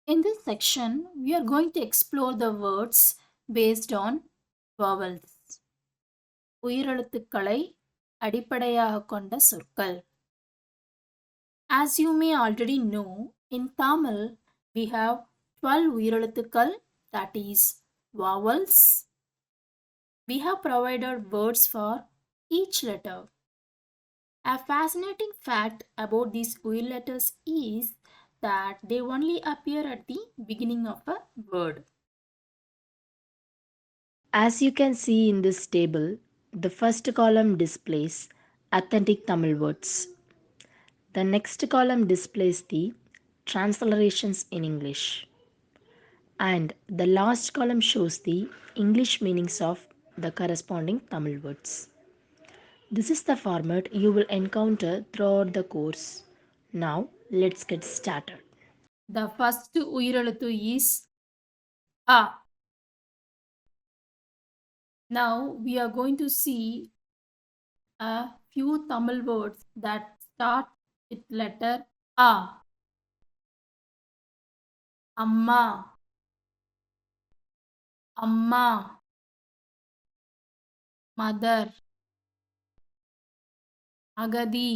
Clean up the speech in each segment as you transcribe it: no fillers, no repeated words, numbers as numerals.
In this section, we are going to explore the words based on vowels. உயிரெழுத்துக்களை அடிப்படையாகக் கொண்ட சொற்கள். As you may already know, in Tamil, we have 12 உயிரெழுத்துக்கள், that is vowels. We have provided words for each letter. A fascinating fact about these uir letters is that they only appear at the beginning of a word. As you can see in this table, the first column displays authentic Tamil words. The next column displays the transliterations in English. And the last column shows the English meanings of the corresponding Tamil words. This is the format you will encounter throughout the course. Now, let's get started. The first உயிரெழுத்து is A. Now we are going to see a few Tamil words that start with letter A. Amma, Amma, mother, Agadi,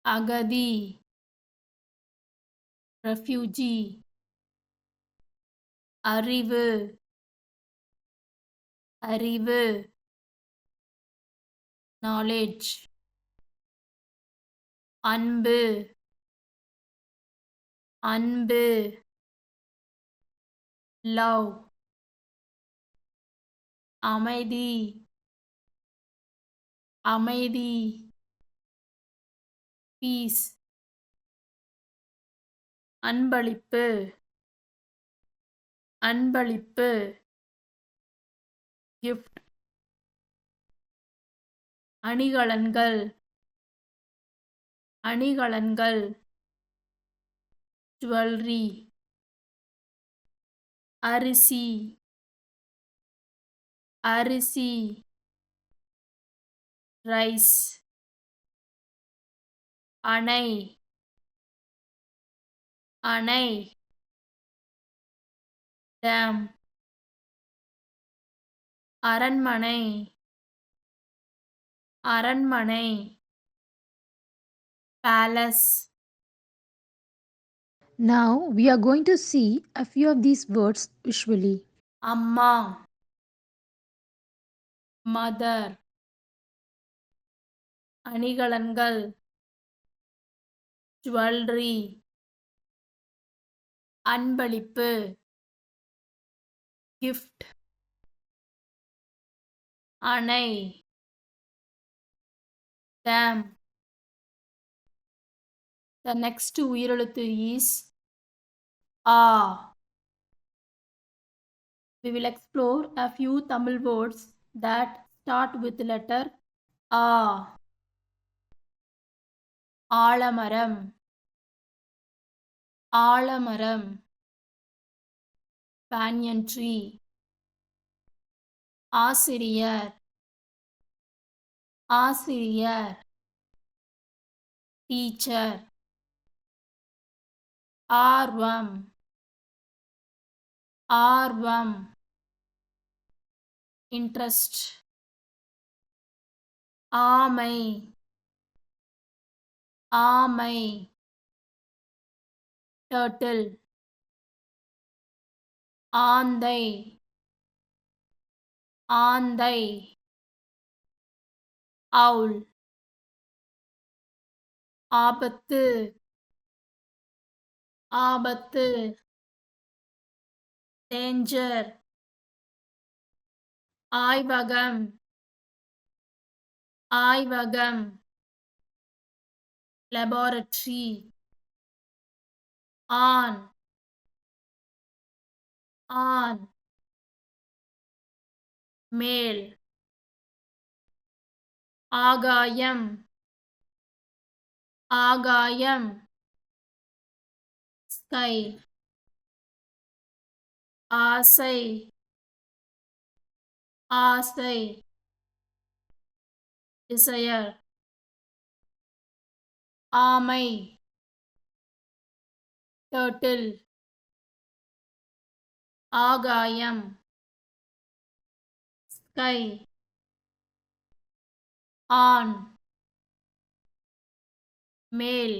Agadi, refugee, அறிவு, அறிவு, knowledge, அன்பு, அன்பு, love, அமைதி, அமைதி, peace, அன்பளிப்பு, அன்பளிப்பு, gift, அணிகலன்கள், அணிகலன்கள், jewelry, அரிசி, அரிசி, rice, அணை, அணை, dam, அரண்மனை, அரண்மனை, palace. Now, we are going to see a few of these words visually. அம்மா, mother, அணிகலன்கள், jewelry, அன்பளிப்பு, gift, அணை, dam. The next உயிரெழுத்து is A. We will explore a few Tamil words that start with letter A. ஆலமரம், ஆலமரம், banyan tree, ஆசிரியர், ஆசிரியர், teacher, ஆர்வம், ஆர்வம், interest, ஆமை, ஆமை, turtle, ஆந்தை, ஆந்தை, owl, ஆபத்து, ஆபத்து, danger, ஆய்வகம், ஆய்வகம், laboratory, ஆண், ஆண், மேல், ஆகாயம், ஆகாயம், sky, ஆசை, ஆசை, desire, ஆமை, turtle, ஆகாயம், sky, ஆண், மேல்,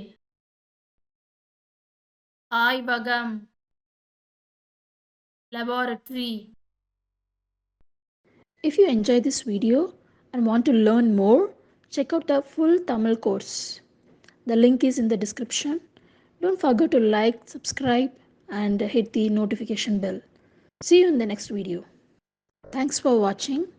ஆய்வகம், laboratory. If you enjoy this video and want to learn more, check out the full Tamil course. The link is in the description. Don't forget to like, subscribe, and hit the notification bell. See you in the next video. Thanks for watching.